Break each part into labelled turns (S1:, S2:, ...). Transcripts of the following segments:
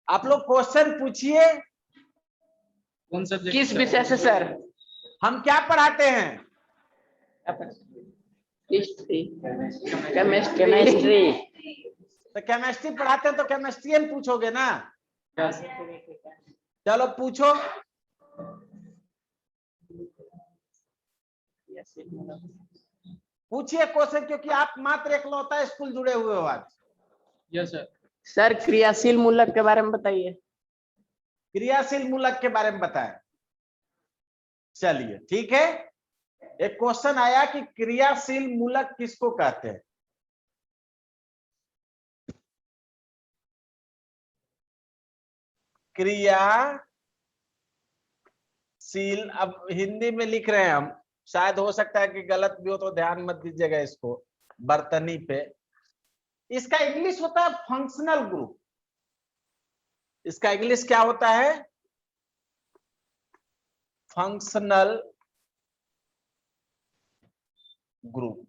S1: आप लोग क्वेश्चन पूछिए।
S2: कौन सब्जेक्ट?
S3: किस विषय से सर?
S1: हम क्या पढ़ाते हैं?
S3: History, chemistry.
S1: तो केमिस्ट्री पढ़ाते हैं तो केमिस्ट्रियन पूछोगे ना। चलो पूछो। पूछिए क्वेश्चन, क्योंकि आप मात्र एकलौता स्कूल जुड़े हुए हो आज।
S2: Yes sir.
S3: सर क्रियाशील मूलक के बारे में बताइए।
S1: क्रियाशील मूलक के बारे में बताएं। चलिए ठीक है। एक क्वेश्चन आया कि क्रियाशील मूलक किसको कहते हैं? क्रियाशील, अब हिंदी में लिख रहे हैं हम, शायद हो सकता है कि गलत भी हो तो ध्यान मत दीजिएगा इसको, बर्तनी पे। इसका इंग्लिश होता है फंक्शनल ग्रुप। इसका इंग्लिश क्या होता है? Functional group.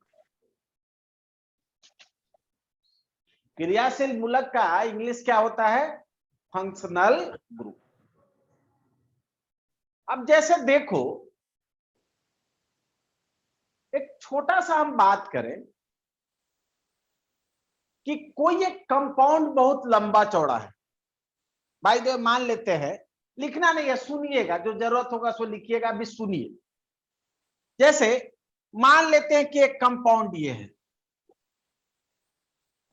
S1: क्रियाशील मूलक का इंग्लिश क्या होता है? Functional group. अब जैसे देखो, एक छोटा सा हम बात करें कि कोई एक कंपाउंड बहुत लंबा चौड़ा है। भाई देव मान लेते हैं, लिखना नहीं है, सुनिएगा, जो जरूरत होगा सो लिखिएगा, अभी सुनिए। जैसे मान लेते हैं कि एक कंपाउंड ये है,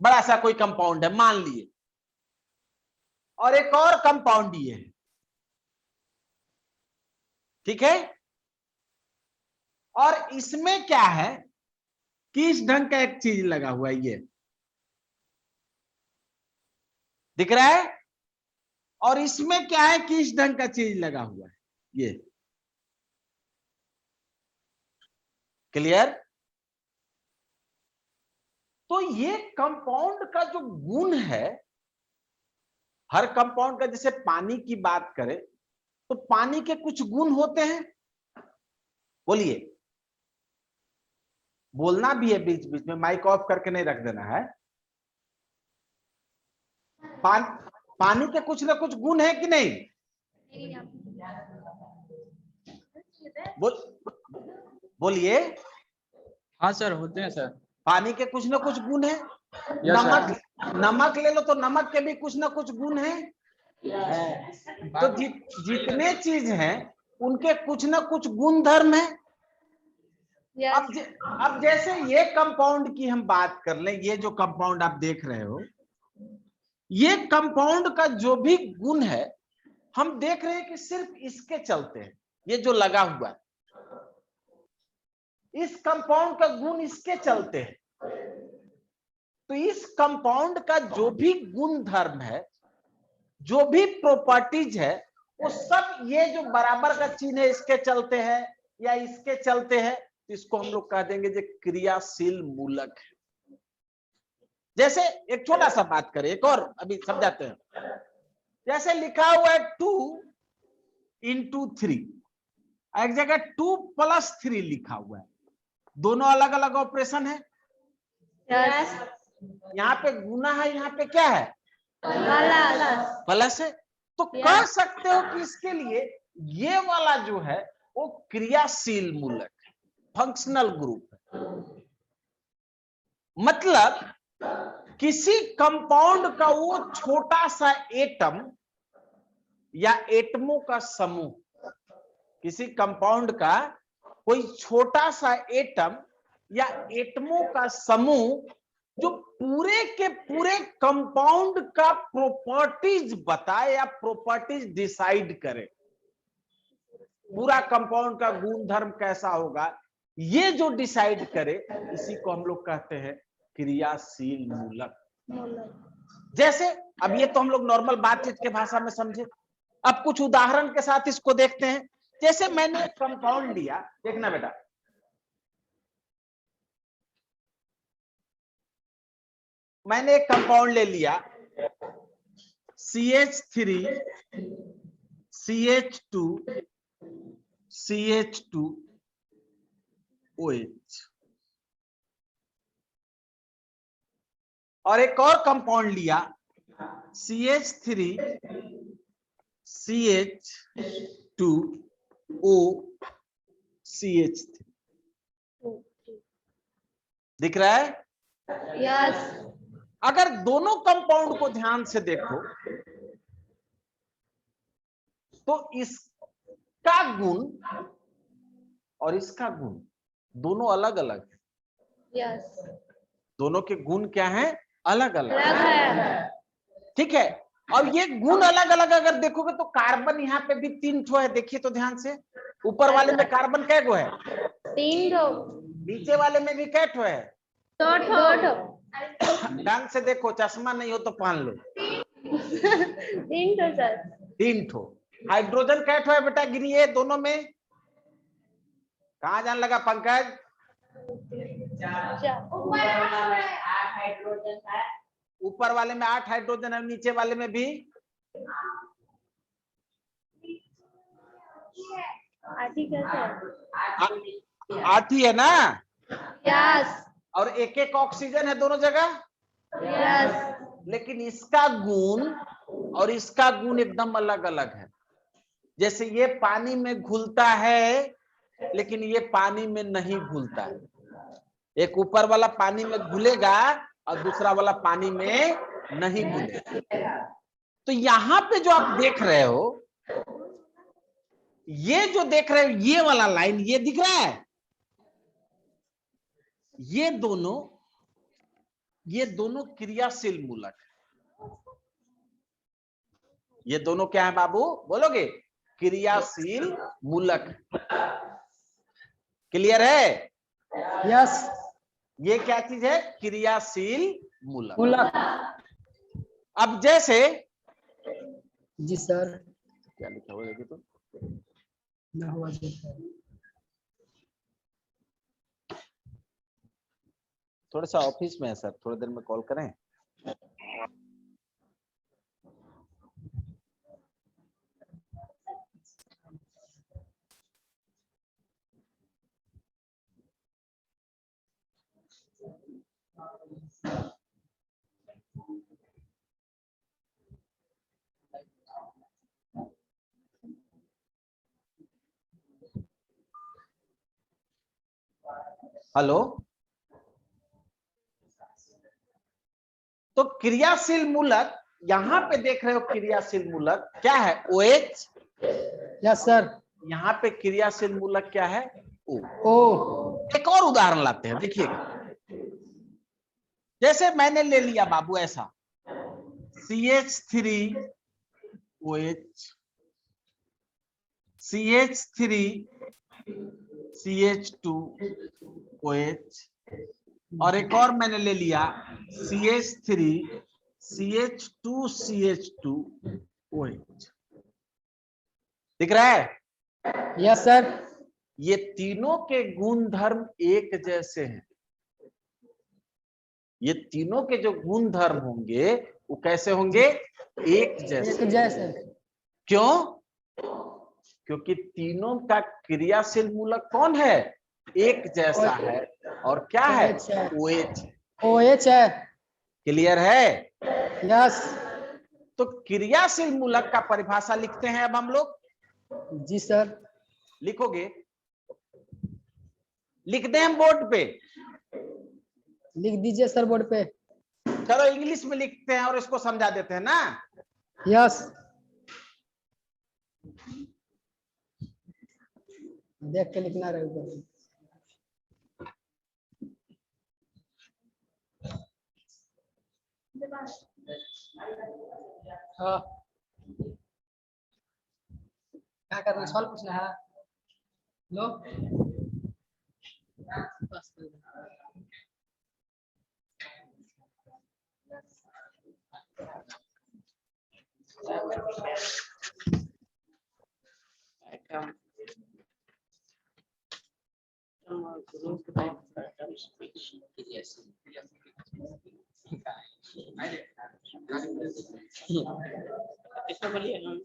S1: बड़ा सा कोई कंपाउंड है मान लिए, और एक और कंपाउंड ये है, ठीक है। और इसमें क्या है कि इस ढंग का एक चीज लगा हुआ है, ये दिख रहा है। और इसमें क्या है कि इस ढंग का चीज लगा हुआ है, ये क्लियर। तो ये कंपाउंड का जो गुण है, हर कंपाउंड का, जैसे पानी की बात करें तो पानी के कुछ गुण होते हैं। बोलिए, बोलना भी है बीच बीच में, माइक ऑफ करके नहीं रख देना है। पानी के कुछ ना कुछ गुण है कि नहीं? बोलिए।
S2: हाँ सर, होते हैं सर।
S1: पानी के कुछ ना कुछ गुण है।
S2: यस
S1: नमक,
S2: सर।
S1: नमक ले लो तो नमक के भी कुछ ना कुछ गुण है। तो जितने चीज हैं उनके कुछ ना कुछ गुण धर्म है। अब जैसे ये कंपाउंड की हम बात कर लें, ये जो कंपाउंड आप देख रहे हो, ये कंपाउंड का जो भी गुण है, हम देख रहे हैं कि सिर्फ इसके चलते हैं, ये जो लगा हुआ है, इस कंपाउंड का गुण इसके चलते हैं। तो इस कंपाउंड का जो भी गुण धर्म है, जो भी प्रॉपर्टीज है, वो सब ये जो बराबर का चिन्ह है इसके चलते हैं या इसके चलते हैं, तो इसको हम लोग कह देंगे जो क्रियाशील मूलक है। जैसे एक छोटा सा बात करें, एक और अभी समझाते हैं। जैसे लिखा हुआ है 2 into 3, एक जगह 2+3 लिखा हुआ है, दोनों अलग अलग ऑपरेशन है। यहाँ पे गुना है, यहाँ पे क्या है? प्लस है। तो कह सकते हो कि इसके लिए ये वाला जो है वो क्रियाशील मूलक है, फंक्शनल ग्रुप है। मतलब किसी कंपाउंड का वो छोटा सा एटम या एटमों का समूह, किसी कंपाउंड का कोई छोटा सा एटम या एटमों का समूह जो पूरे के पूरे कंपाउंड का प्रॉपर्टीज बताए या प्रॉपर्टीज डिसाइड करे, पूरा कंपाउंड का गुण धर्म कैसा होगा, ये जो डिसाइड करे, इसी को हम लोग कहते हैं क्रियाशील मूलक। जैसे अब ये तो हम लोग नॉर्मल बातचीत के भाषा में समझे, अब कुछ उदाहरण के साथ इसको देखते हैं। जैसे मैंने एक कंपाउंड लिया, देखना बेटा, मैंने एक कंपाउंड ले लिया CH3 CH2 CH2OH, और एक और कंपाउंड लिया CH3 CH2O CH3 दिख रहा है?
S4: यस।
S1: अगर दोनों कंपाउंड को ध्यान से देखो तो इसका गुण और इसका गुण दोनों अलग अलग है।
S4: यस।
S1: दोनों के गुण क्या हैं? अलग अलग।
S4: अलग है।
S1: ठीक है। और ये गुण अलग अलग अगर देखोगे तो कार्बन यहाँ पे भी 3 ठो है, देखिए तो ध्यान से। ऊपर वाले में कार्बन कै गो है?
S4: 3 ठो।
S1: नीचे वाले में भी कै ठो है?
S4: 2 ठो।
S1: ढंग से देखो, चश्मा नहीं हो तो पहन लो।
S4: 3 ठो सर।
S1: 3 ठो। हाइड्रोजन कै ठो है बेटा? गिनिए दोनों में। कहाँ जान लगा पंकज? ऊपर वाले में 8 हाइड्रोजन है, नीचे वाले में भी 8 ही है ना?
S4: यस।
S1: और एक एक ऑक्सीजन है दोनों जगह।
S4: यस।
S1: लेकिन इसका गुण और इसका गुण एकदम अलग अलग है। जैसे ये पानी में घुलता है लेकिन ये पानी में नहीं घुलता है। एक ऊपर वाला पानी में घुलेगा और दूसरा वाला पानी में नहीं घुलेगा। तो यहां पे जो आप देख रहे हो, ये जो देख रहे हो ये वाला लाइन, ये दिख रहा है? ये दोनों क्रियाशील मूलक है। ये दोनों क्या है बाबू? बोलोगे? क्रियाशील मूलक। क्लियर है?
S3: यस।
S1: ये क्या चीज है? क्रियाशील मूलक।
S3: मूलक।
S1: अब जैसे
S3: जी सर।
S1: क्या लिखा हुआ है तो?
S3: ना हुआ जी।
S1: थोड़ा सा ऑफिस में है सर, थोड़ी देर में कॉल करें? हेलो। तो क्रियाशील मूलक यहां पे देख रहे हो, क्रियाशील मूलक क्या है? OH।
S3: Yes sir.
S1: यहाँ पे क्रियाशील मूलक क्या है? O। एक और उदाहरण लाते हैं, देखिएगा। जैसे मैंने ले लिया बाबू ऐसा CH3OH CH3 CH2OH और एक और मैंने ले लिया CH3 CH2 CH2OH। दिख रहा है?
S3: Yes sir.
S1: ये तीनों के गुण धर्म एक जैसे हैं। ये तीनों के जो गुण धर्म होंगे वो कैसे होंगे? एक जैसे।
S3: एक जैसे।
S1: क्यों? क्योंकि तीनों का क्रियाशील मूलक कौन है? एक जैसा है। और क्या है? OH।
S3: OH है।
S1: क्लियर है?
S3: यस।
S1: तो क्रियाशील मूलक का परिभाषा लिखते हैं अब हम लोग।
S3: जी सर।
S1: लिखोगे? लिख दें हम बोर्ड पे?
S3: लिख दीजिए सर बोर्ड पे।
S1: चलो इंग्लिश में लिखते हैं और इसको समझा देते हैं ना।
S3: यस। देख के लिखना रहेगा। हाँ, क्या करना है? सवाल पूछना है? लो बस।
S5: इसमें बोलिए हम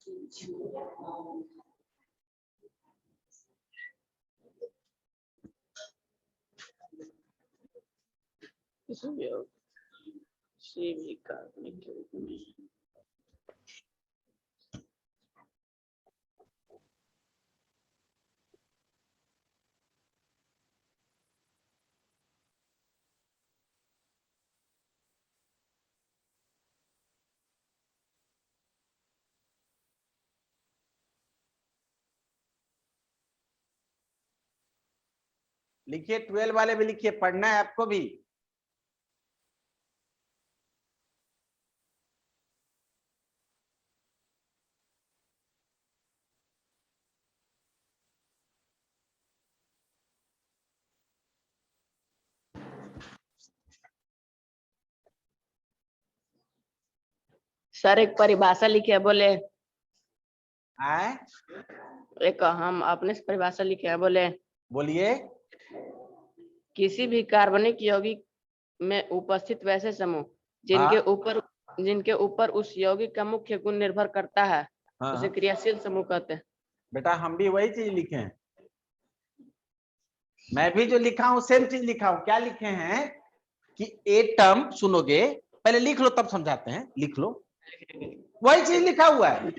S2: किसी भी कार्बनिक यौगिक में
S1: लिखिए, 12 वाले भी लिखिए, पढ़ना है आपको भी।
S5: सर एक परिभाषा लिखे बोले,
S1: आए
S5: एक हम अपने से परिभाषा लिखे हैं बोले,
S1: बोलिए।
S5: किसी भी कार्बनिक यौगिक में उपस्थित वैसे समूह जिनके ऊपर उस यौगिक का मुख्य गुण निर्भर करता है,
S1: हाँ,
S5: उसे क्रियाशील समूह कहते हैं।
S1: बेटा हम भी वही चीज लिखे हैं, मैं भी जो लिखा हूं सेम चीज लिखा हूं। क्या लिखे हैं कि एटम, सुनोगे पहले लिख लो तब समझाते हैं, लिख लो, वही चीज लिखा हुआ है।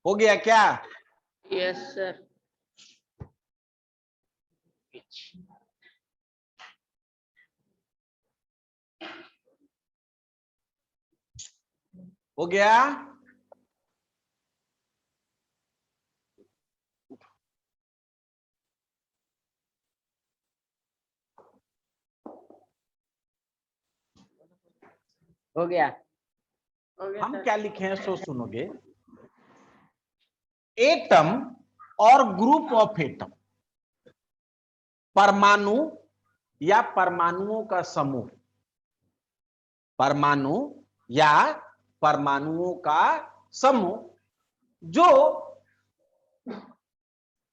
S1: हो गया क्या?
S5: Yes sir.
S1: हो गया?
S5: हो गया।
S1: हम क्या लिखे हैं सो सुनोगे। एटम और ग्रुप ऑफ एटम, परमाणु या परमाणुओं का समूह, परमाणु या परमाणुओं का समूह जो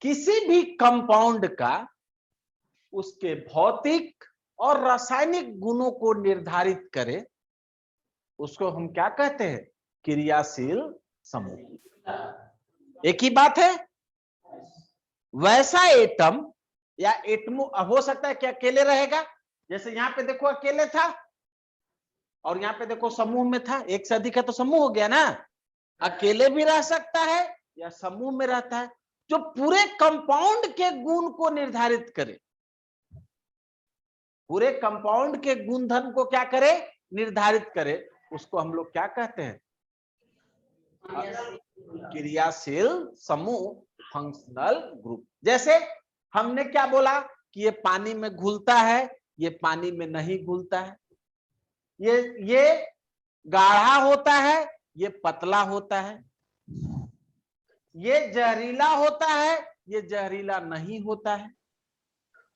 S1: किसी भी कंपाउंड का उसके भौतिक और रासायनिक गुणों को निर्धारित करे, उसको हम क्या कहते हैं? क्रियाशील समूह। एक ही बात है। वैसा एटम या एटमो हो सकता है कि अकेले रहेगा, जैसे यहां पे देखो अकेले था और यहां पे देखो समूह में था, एक से अधिक है तो समूह हो गया ना। अकेले भी रह सकता है या समूह में रहता है। जो पूरे कंपाउंड के गुण को निर्धारित करे, पूरे कंपाउंड के गुणधर्म को क्या करे? निर्धारित करे, उसको हम लोग क्या कहते हैं? क्रियाशील समूह, फंक्शनल ग्रुप। जैसे हमने क्या बोला कि ये पानी में घुलता है, ये पानी में नहीं घुलता है, ये गाढ़ा होता है, ये पतला होता है, ये जहरीला होता है, ये जहरीला नहीं होता है।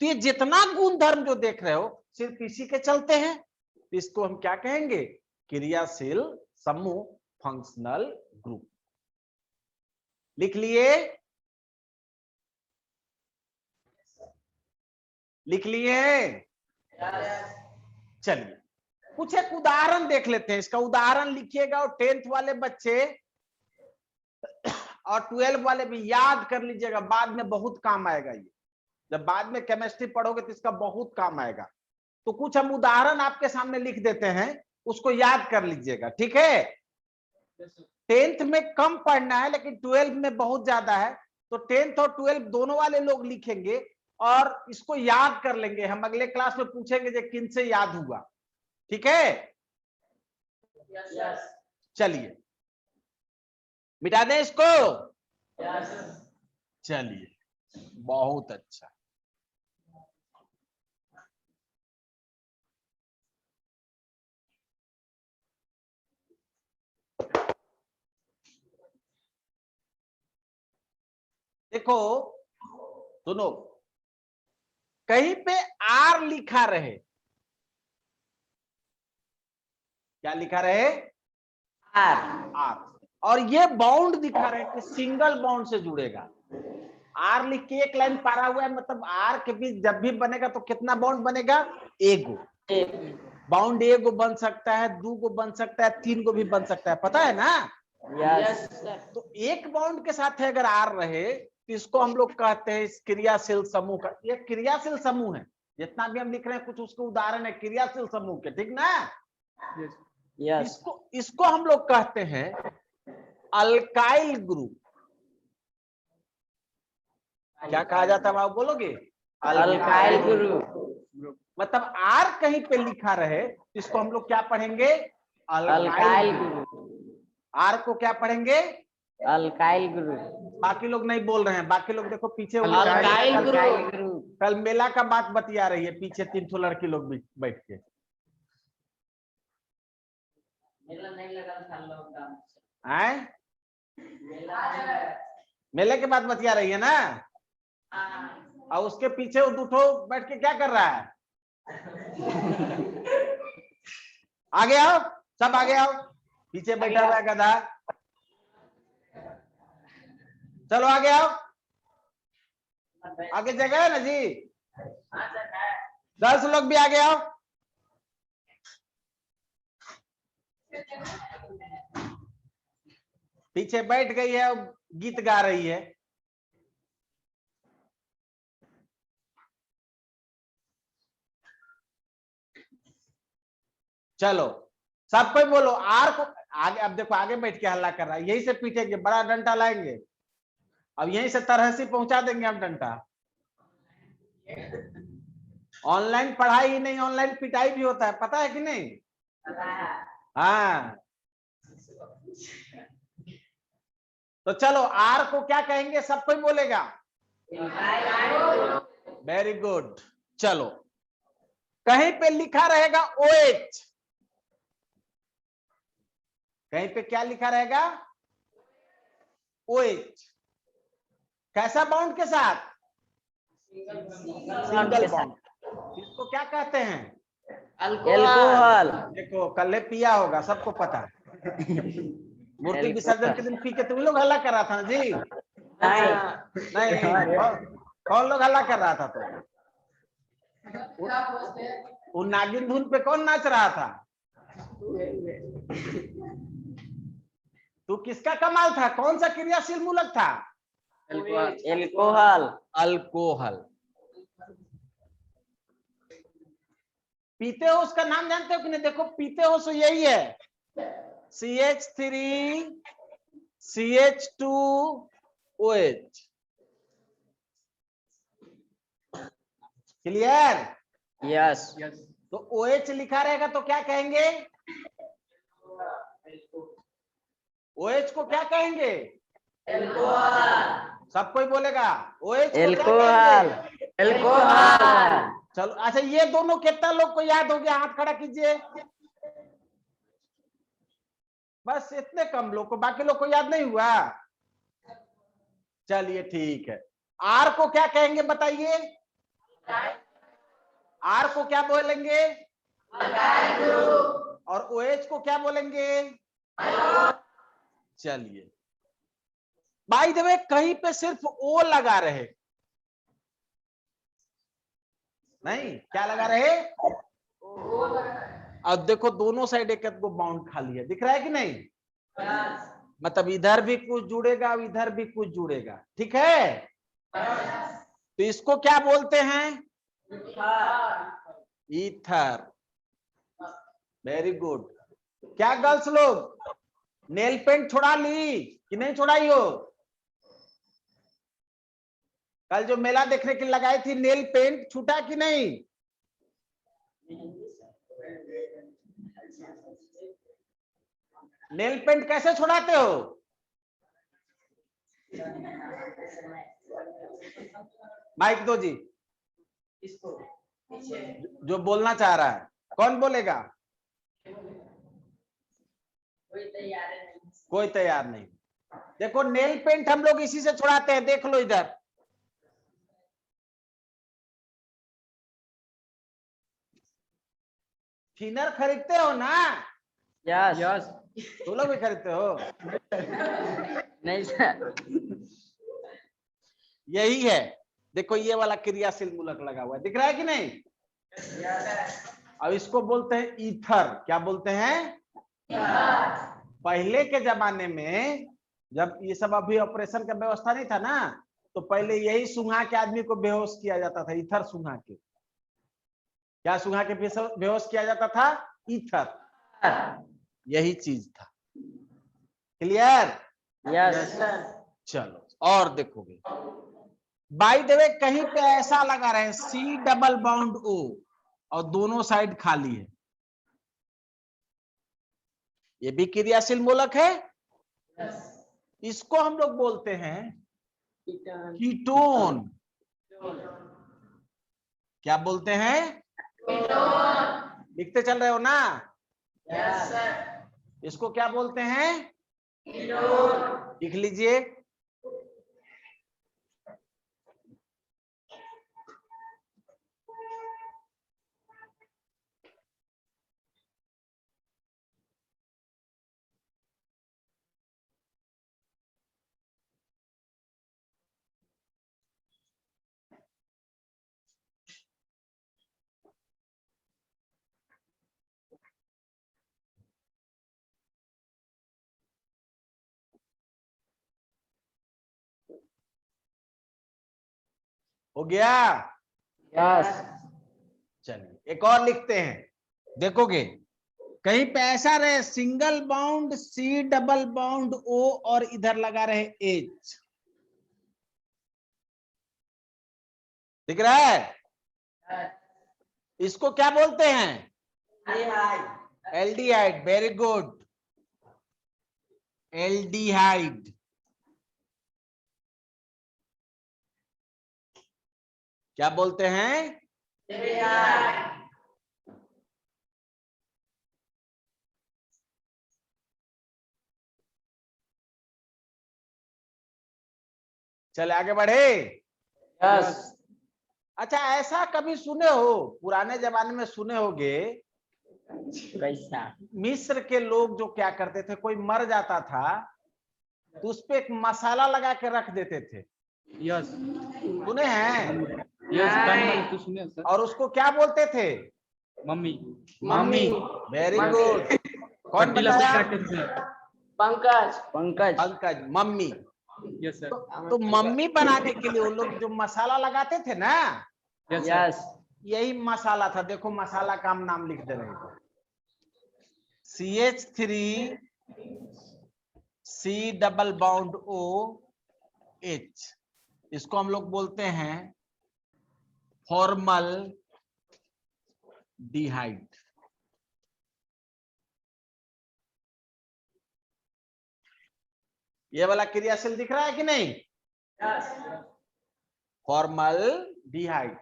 S1: तो ये जितना गुणधर्म जो देख रहे हो सिर्फ इसी के चलते हैं, तो इसको हम क्या कहेंगे? क्रियाशील समूह, फंक्शनल ग्रुप। लिख लिए? लिख लिए? चलिए कुछ एक उदाहरण देख लेते हैं। इसका उदाहरण लिखिएगा और 10th वाले बच्चे और 12 वाले भी याद कर लीजिएगा, बाद में बहुत काम आएगा। ये जब बाद में केमिस्ट्री पढ़ोगे तो इसका बहुत काम आएगा। तो कुछ हम उदाहरण आपके सामने लिख देते हैं, उसको याद कर लीजिएगा, ठीक है? 10th में कम पढ़ना है लेकिन 12 में बहुत ज्यादा है, तो 10th और 12 दोनों वाले लोग लिखेंगे और इसको याद कर लेंगे। हम अगले क्लास में पूछेंगे जो किन से याद हुआ, ठीक है? चलिए मिटा दें इसको। चलिए बहुत अच्छा। देखो सुनो, कहीं पे आर लिखा रहे, क्या लिखा रहे?
S5: आर।
S1: आर, और ये बाउंड दिखा रहे कि सिंगल बाउंड से जुड़ेगा। आर लिख के एक लाइन पारा हुआ है, मतलब आर के बीच जब भी बनेगा तो कितना बाउंड बनेगा? एगो बाउंड। एगो बन सकता है, दो गो बन सकता है, तीन गो भी बन सकता है, पता है ना?
S5: Yes sir.
S1: तो एक बाउंड के साथ है अगर आर रहे तो इसको हम लोग कहते हैं इस क्रियाशील समूह का। ये क्रियाशील समूह है, जितना भी हम लिख रहे हैं कुछ उसके उदाहरण है क्रियाशील समूह के, ठीक ना?
S5: यस।
S1: इसको हम लोग कहते हैं अल्काइल ग्रुप। क्या कहा जाता है, आप बोलोगे?
S5: Alkyl group.
S1: मतलब आर कहीं पे लिखा रहे इसको हम लोग क्या पढ़ेंगे?
S5: Alkyl group.
S1: आर को क्या पढ़ेंगे?
S5: Alkyl group.
S1: बाकी लोग नहीं बोल रहे हैं, बाकी लोग देखो पीछे
S5: अल्काइल ग्रुप।
S1: कल मेला का बात बतिया रही है पीछे, 3 ठो लड़की लोग बैठ के।
S5: मेला नहीं लगा था लॉकडाउन से।
S1: हैं? मेले के बाद बतिया रही है ना? और उसके पीछे वो दूठो बैठ के क्या कर रहा है? आगे आओ, सब आगे आओ, पीछे बैठा हुआ है गधा। चलो आगे आओ, आगे जगह है ना जी? गर्ल्स लोग भी आगे आओ। पीछे बैठ गई है, गीत गा रही है। चलो सब कोई बोलो आर को आगे। अब देखो आगे बैठ के हल्ला कर रहा है, यही से पीटेंगे, बड़ा डंडा लाएंगे, अब यहीं से तरहसी पहुंचा देंगे हम डंडा। ऑनलाइन पढ़ाई ही नहीं, ऑनलाइन पिटाई भी होता है, पता है कि नहीं? हाँ, तो चलो आर को क्या कहेंगे, सब कोई बोलेगा? Very good. चलो कहीं पे लिखा रहेगा OH, कहीं पे क्या लिखा रहेगा? OH। कैसा बाउंड के साथ? Single bound. इसको क्या कहते हैं?
S5: अल्कोहल।
S1: देखो कल पिया होगा, सबको पता है। मूर्ति विसर्जन के दिन पी के तुम लोग हल्ला कर रहा था ना जी? नहीं, कौन लोग हल्ला कर रहा था? तो वो नागिन धुन पे कौन नाच रहा था? तू किसका कमाल था? कौन सा क्रियाशील मूलक था?
S5: अल्कोहल।
S1: अल्कोहल। पीते हो उसका नाम जानते हो कि नहीं? देखो पीते हो तो यही है CH3 CH2OH। क्लियर?
S5: यस।
S1: तो OH लिखा रहेगा तो क्या कहेंगे? OH को क्या कहेंगे? सब कोई बोलेगा OH को क्या कहेंगे?
S5: अल्कोहल।
S1: चलो अच्छा, ये दोनों कितना लोग को याद हो गया? हाथ खड़ा कीजिए। बस इतने कम लोग को, बाकी लोग को याद नहीं हुआ? चलिए ठीक है। आर को क्या कहेंगे बताइए? आर को क्या बोलेंगे? और OH को क्या बोलेंगे? चलिए, बाय द वे कहीं पे सिर्फ O लगा रहे, नहीं क्या लगा रहे? अब देखो दोनों साइड एक एक बाउंड खाली है, दिख रहा है कि नहीं? मतलब इधर भी कुछ जुड़ेगा, इधर भी कुछ जुड़ेगा, ठीक है? तो इसको क्या बोलते हैं? ईथर। Very good. क्या गर्ल्स लोग नेल पेंट छुड़ा ली कि नहीं छुड़ाई हो? कल जो मेला देखने के लिए लगाई थी नेल पेंट, छूटा कि नहीं? नेल पेंट कैसे छुड़ाते हो? माइक दो जी, जो बोलना चाह रहा है कौन बोलेगा? कोई तैयार नहीं। देखो नेल पेंट हम लोग इसी से छुड़ाते हैं, देख लो इधर। थिनर खरीदते हो ना?
S5: Yes
S2: yes.
S1: तुम लोग भी खरीदते हो?
S5: नहीं सर।
S1: यही है, देखो ये वाला क्रियाशील मूलक लगा हुआ है, दिख रहा है कि नहीं? अब इसको बोलते हैं ईथर। क्या बोलते हैं? पहले के जमाने में जब ये सब अभी ऑपरेशन का व्यवस्था नहीं था ना, तो पहले यही सूंघा के आदमी को बेहोश किया जाता था, ईथर सूंघा के। क्या सूंघा के बेहोश किया जाता था? ईथर। यही चीज था। क्लियर?
S5: यस
S1: चलो और देखोगे, बाय द वे कहीं पे ऐसा लगा रहे C डबल बॉन्ड O और दोनों साइड खाली है, ये भी क्रियाशील मूलक है। इसको हम लोग बोलते हैं कीटोन। क्या बोलते हैं? लिखते चल रहे हो ना? इसको क्या बोलते हैं? लिख लीजिए। हो गया?
S5: यस
S1: चलिए एक और लिखते हैं, देखोगे कहीं पे ऐसा रहे single bound C double bond O और इधर लगा रहे H, दिख रहा है? इसको क्या बोलते हैं? एल्डिहाइड। Very good, aldehyde. क्या बोलते हैं? चले आगे बढ़े।
S5: यस
S1: अच्छा ऐसा कभी सुने हो, पुराने जमाने में सुने होगे,
S5: कैसा?
S1: मिस्र के लोग जो क्या करते थे, कोई मर जाता था तो उस पे एक मसाला लगा के रख देते थे।
S2: यस
S1: सुने हैं?
S2: यस तो सुने सर।
S1: और उसको क्या बोलते थे?
S2: मम्मी।
S5: मम्मी।
S1: Very good. कौन
S2: पट्टी लपेट
S1: बताया?
S2: के रखते थे sir.
S5: Pankaj Pankaj
S1: Pankaj. Mummy.
S2: Yes sir.
S1: तो मम्मी बनाने के लिए वो लोग जो मसाला लगाते थे ना,
S2: यस सर।
S5: यस
S1: यही मसाला था। देखो मसाला का हम नाम लिख दे रहे हैं, CH3 C double bond O H। इसको हम लोग बोलते हैं फॉर्मल डिहाइड। ये वाला क्रियाशील दिख रहा है कि नहीं? फॉर्मल डिहाइड।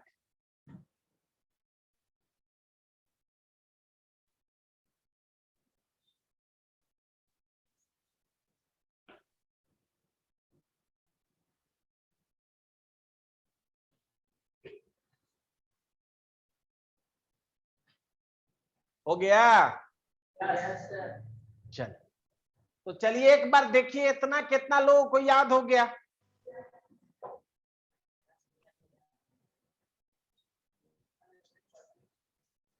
S1: हो गया? चल तो चलिए एक बार देखिए इतना कितना लोगों को याद हो गया।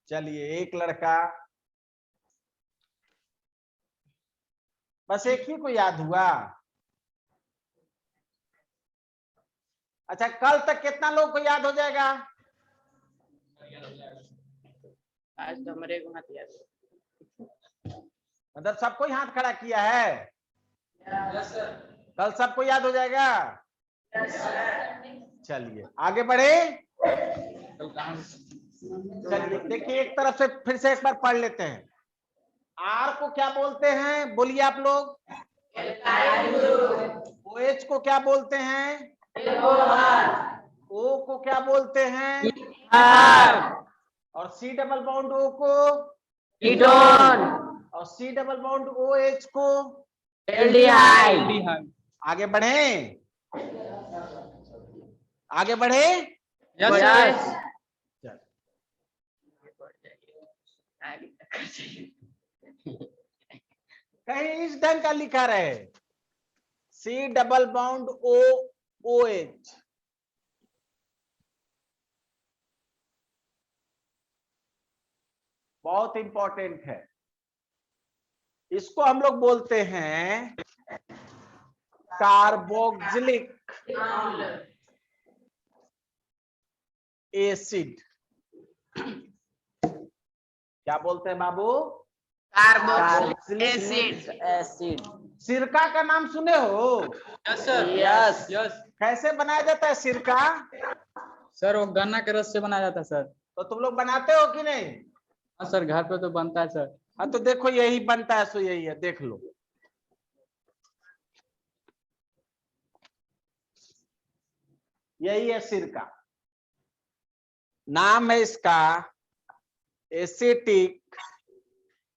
S1: चलिए एक लड़का, बस एक ही को याद हुआ। अच्छा कल तक कितना लोगों को याद हो जाएगा?
S5: आज तो हमारे को हाथ याद है।
S1: मतलब सबको हाथ खड़ा किया है? कल सबको याद हो जाएगा? चलिए आगे बढ़े। चलिए देखिए एक तरफ से फिर से एक बार पढ़ लेते हैं। आर को क्या बोलते हैं? बोलिए आप लोग। OH को क्या बोलते हैं? ओ को क्या बोलते हैं? और सी डबल बॉन्ड ओ को?
S5: कीटोन।
S1: और C double bond O H को?
S5: एल्डिहाइड।
S2: एल्डिहाइड।
S1: आगे बढ़े, आगे बढ़े।
S2: Yes sir.
S1: कहीं इस ढंग का लिखा रहे, C double bond O O H. बहुत इंपॉर्टेंट है, इसको हम लोग बोलते हैं कार्बोक्सिलिक एसिड। क्या बोलते हैं बाबू?
S5: Carboxylic acid.
S1: सिरका का नाम सुने हो?
S2: Yes sir.
S5: यस।
S2: यस
S1: कैसे बनाया जाता है सिरका?
S2: सर, वो गन्ना के रस से बनाया जाता है सर।
S1: तो तुम लोग बनाते हो कि नहीं?
S2: हाँ सर, घर पे तो बनता है सर।
S1: हाँ तो देखो यही बनता है, सो यही है, देख लो। यही है सिरका, नाम है इसका एसिटिक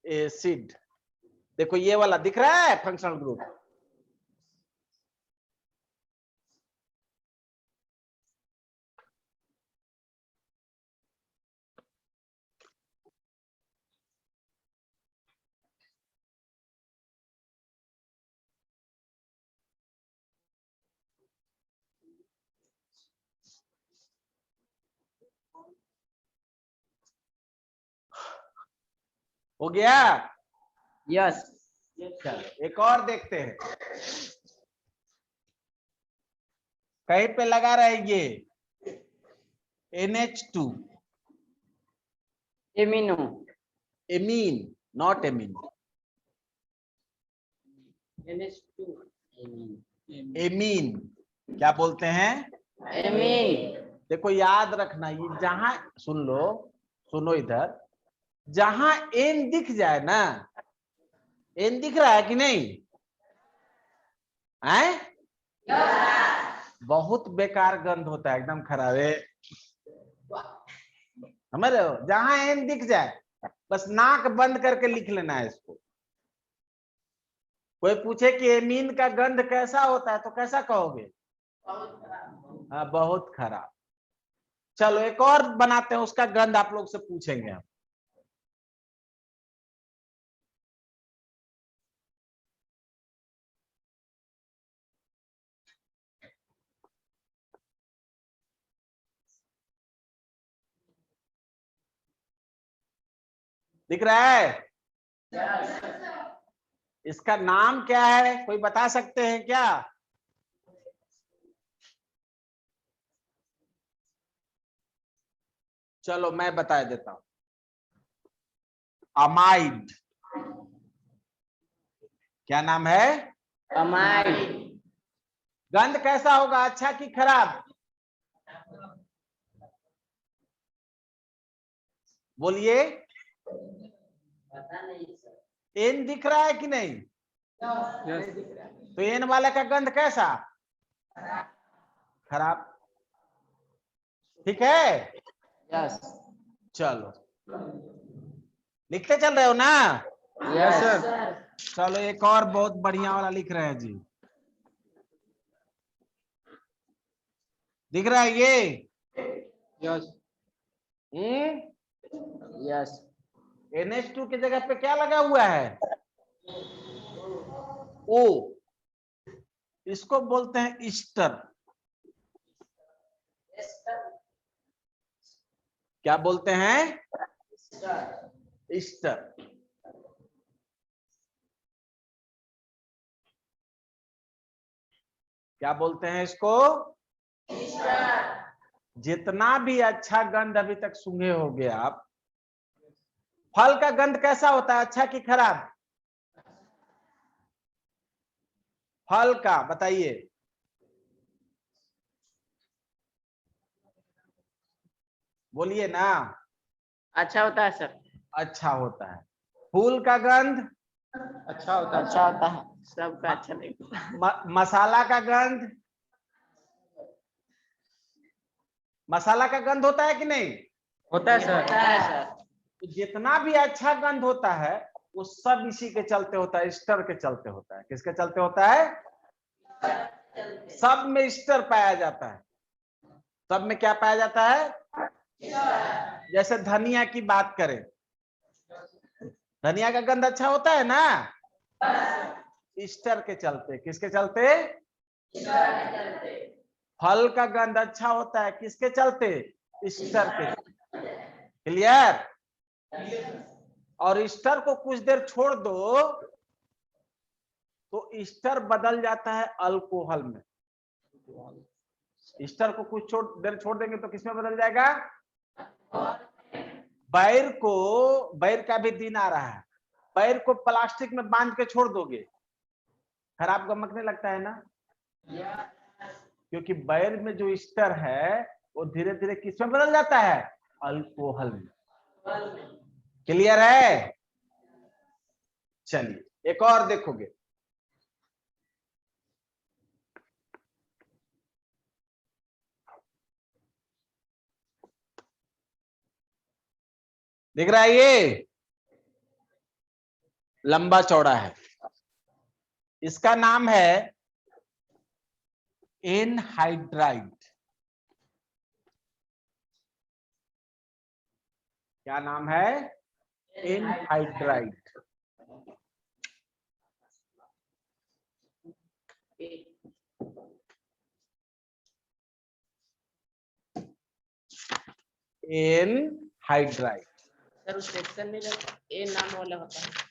S1: एसिड। देखो ये वाला दिख रहा है, फंक्शनल ग्रुप। हो गया?
S5: यस।
S1: चलो एक और देखते हैं, कहीं पे लगा रहेगी NH2,
S5: amino.
S1: Amine, not amine, amine. क्या बोलते हैं?
S5: एमीन।
S1: देखो याद रखना, ये जहां, सुन लो, सुनो इधर, जहां एन दिख जाए ना, एन दिख रहा है कि नहीं है? बहुत बेकार गंध होता है, एकदम खराब है, समझ रहे हो? जहां एन दिख जाए बस नाक बंद करके लिख लेना है इसको। कोई पूछे कि एमीन का गंध कैसा होता है तो कैसा कहोगे? हाँ, बहुत खराब। चलो एक और बनाते हैं, उसका गंध आप लोग से पूछेंगे हम। दिख रहा है? इसका नाम क्या है, कोई बता सकते हैं क्या? चलो मैं बता देता हूं, अमाइड। क्या नाम है?
S5: अमाइड।
S1: गंध कैसा होगा, अच्छा कि खराब? बोलिए।
S5: पता नहीं सर।
S1: एन दिख रहा है कि नहीं?
S2: यस।
S1: तो एन वाले का गंध कैसा? खराब। ठीक है?
S5: यस।
S1: चलो लिखते चल रहे हो ना?
S2: Yes sir.
S1: चलो एक और बहुत बढ़िया वाला लिख रहे हैं जी। दिख रहा है ये?
S2: यस।
S5: यस।
S1: NH2 की जगह पे क्या लगा हुआ है? O। इसको बोलते हैं ईस्टर। क्या बोलते हैं? ईस्टर। क्या बोलते हैं इसको? जितना भी अच्छा गंध अभी तक सूंघे होगे आप, फल का गंध कैसा होता है, अच्छा कि खराब? फल का बताइए। बोलिए ना।
S5: अच्छा होता है सर।
S1: अच्छा होता है। फूल का गंध?
S2: अच्छा होता है।
S5: अच्छा होता है, सबका अच्छा लगता है।
S1: मसाला का गंध? मसाला का गंध होता है कि नहीं?
S2: होता है सर।
S5: होता है सर।
S1: तो जितना भी अच्छा गंध होता है वो सब इसी के चलते होता है, स्टर के चलते होता है। किसके चलते होता है? सब में स्टर पाया जाता है। सब में क्या पाया जाता है? जैसे धनिया की बात करें, धनिया का गंध अच्छा होता है ना, स्टर के चलते। किसके चलते? फल का गंध अच्छा होता है, किसके चलते? स्टर के। क्लियर? और स्टर को कुछ देर छोड़ दो तो स्टर बदल जाता है अल्कोहल में। स्टर को कुछ देर छोड़ देंगे तो किसमें बदल जाएगा? बैर का भी दिन आ रहा है, बैर को प्लास्टिक में बांध के छोड़ दोगे, खराब गमकने लगता है ना, क्योंकि बैर में जो स्टर है वो धीरे धीरे किसमें बदल जाता है? अल्कोहल में। क्लियर है? चलिए एक और देखोगे। दिख रहा है? ये लंबा चौड़ा है, इसका नाम है एनहाइड्राइड। क्या नाम है? एनहाइड्राइड। एनहाइड्राइड।
S5: सर उस सेक्शन में जब ए नाम वाला होता है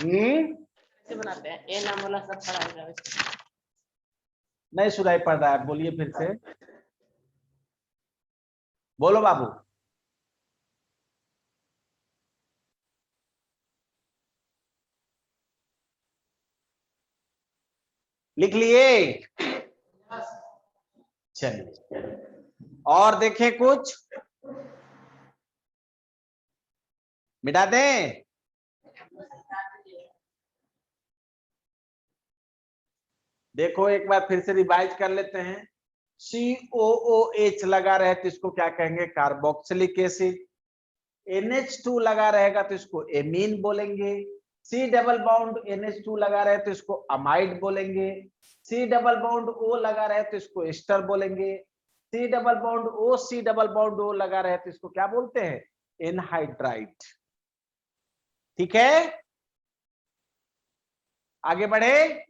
S5: कैसे बनाते हैं? ए नाम वाला सब पढ़ा होगा वैसे।
S1: नहीं सुनाई पड़ रहा है, बोलिए फिर से। बोलो बाबू। लिख लिए? चलिए और देखें कुछ, मिटा दें? देखो एक बार फिर से रिवाइज कर लेते हैं। COOH लगा रहे तो इसको क्या कहेंगे? Carboxylic acid. NH2 लगा रहेगा तो इसको एमीन बोलेंगे। C डबल बाउंड NH2 लगा रहे तो इसको अमाइड बोलेंगे। C डबल बाउंड O लगा रहे तो इसको एस्टर बोलेंगे। C double bond O C double bond O लगा रहे तो इसको क्या बोलते हैं? एनहाइड्राइड। ठीक है, आगे बढ़े।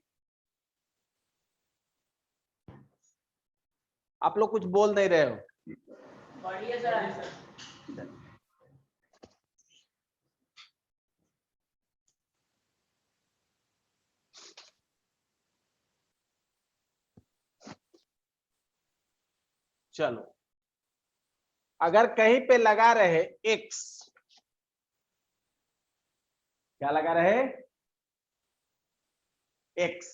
S1: आप लोग कुछ बोल नहीं रहे हो।
S5: बढ़िया सर।
S1: चलो, अगर कहीं पे लगा रहे X, क्या लगा रहे? X,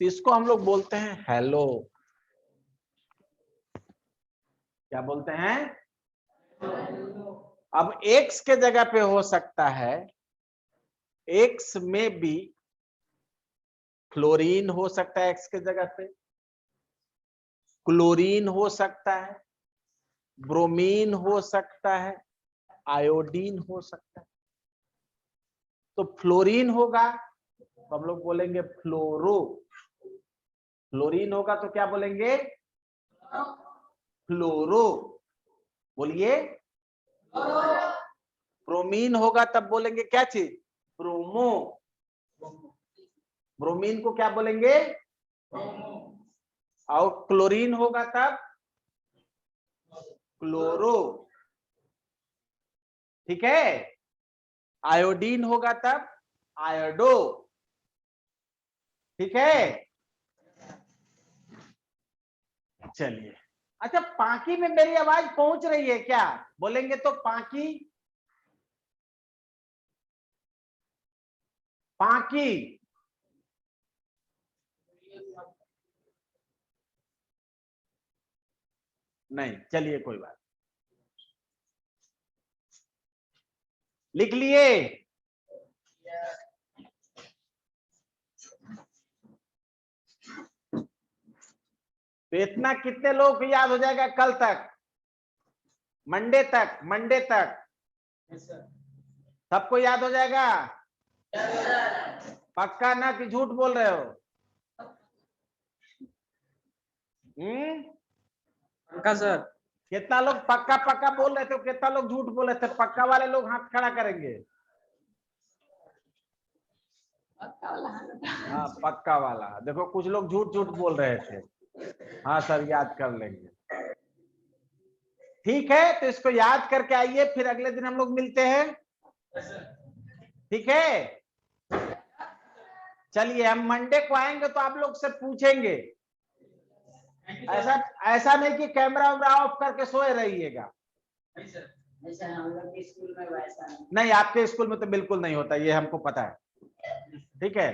S1: तो इसको हम लोग बोलते हैं हेलो। क्या बोलते हैं? अब X के जगह पे हो सकता है, X में भी फ्लोरीन हो सकता है, X के जगह पे क्लोरीन हो सकता है, ब्रोमीन हो सकता है, आयोडीन हो सकता है। तो फ्लोरीन होगा तो हम लोग बोलेंगे फ्लोरो। फ्लोरीन होगा तो क्या बोलेंगे? फ्लोरो। बोलिए। ब्रोमीन होगा तब बोलेंगे क्या चीज? ब्रोमो। ब्रोमीन को क्या बोलेंगे? और क्लोरीन होगा तब क्लोरो। ठीक है, आयोडीन होगा तब आयोडो। ठीक है, चलिए। अच्छा, पाकी में मेरी आवाज पहुंच रही है क्या? बोलेंगे तो पाकी। पाकी। नहीं, चलिए कोई बात। लिख लिए? तो इतना कितने लोगों को याद हो जाएगा कल तक, मंडे तक? मंडे तक सबको याद हो जाएगा? पक्का ना कि झूठ बोल रहे हो?
S2: पक्का सर।
S1: कितना लोग पक्का पक्का बोल रहे थे, कितना लोग झूठ बोल रहे थे? पक्का वाले लोग हाथ खड़ा करेंगे। हाँ पक्का वाला। देखो कुछ लोग झूठ झूठ बोल रहे थे। हाँ सर याद कर लेंगे। ठीक है, तो इसको याद करके आइए, फिर अगले दिन हम लोग मिलते हैं। ठीक है, चलिए हम मंडे को आएंगे तो आप लोग से पूछेंगे। ऐसा नहीं कि कैमरा वैमरा ऑफ करके सोए रहिएगा।
S3: हम लोग के स्कूल में वैसा
S1: नहीं, आपके स्कूल में तो बिल्कुल नहीं होता, ये हमको पता है। ठीक है,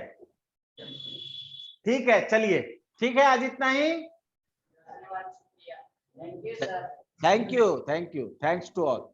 S1: ठीक है, चलिए ठीक है, आज इतना ही।
S3: Thank you sir.
S1: Thank you, thanks to all.